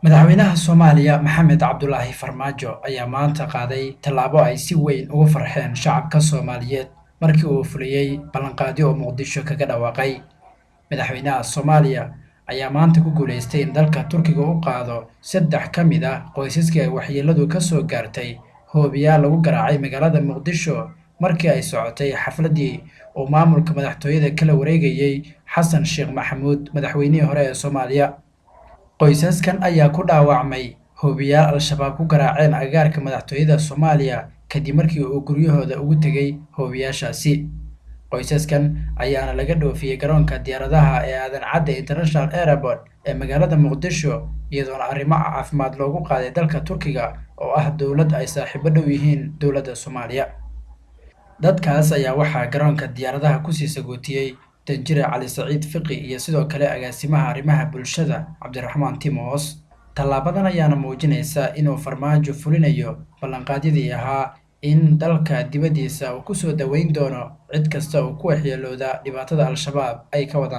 Madaxweynaha Soomaaliya Maxamed Cabdulaahi Farmaajo ayaa maanta qaaday tallaabo ay si weyn ugu farxeen shacabka Soomaaliyeed markii uu fuliyay ballanqaadyo uu Muqdisho kaga dhawaaqay. Madaxweynaha Soomaaliya ayaa maanta ku guuleystay in dalka Turkiga uu qaado saddex ka mid ah qoysaskii ay waxyeelladu ka soo gaartay hoobiyaal lagu garaacay magaalada Muqdisho markii ay socotay xafladdii uu maamulka madaxtooyada kala wareegayay Xasan Sheekh Maxamuud, madaxweynihii hore ee Soomaaliya. Qoysaskan ayaa ku dhaawacmay hoobiyaal Al-shabaab ku garaaceen agagaarka madaxtooyada Soomaaliya kadib markii uu guryahooda ugu tegay hoobiyaashaasi. Qoysaskan ayaana laga dhoofiyay garoonka diyaaradaha ee Aadan Cadde International Airport ee magaalada Muqdisho, iyadoona arrimo caafimaad loogu qaaday dalka Turkiga oo ah dowlad ay saaxiibo dhow yihiin dowladda Soomaaliya. Dadkaas ayaa waxaa garoonka diyaaradaha ku sii sagootiyay Danjire Cali Saciid Fiqi iyo sidoo kale agaasimaha arrimaha bulshada Cabdiraxmaan Timoos. Tallaabadan ayaana muujinaysa inuu Farmaajo fulinayo ballanqaadyadii ahaa in dalka dibaddiisa uu ku soo daweyn doono cid kasta oo ku waxyeellooda dhibaatada Al-shabaab ay ka wadaan.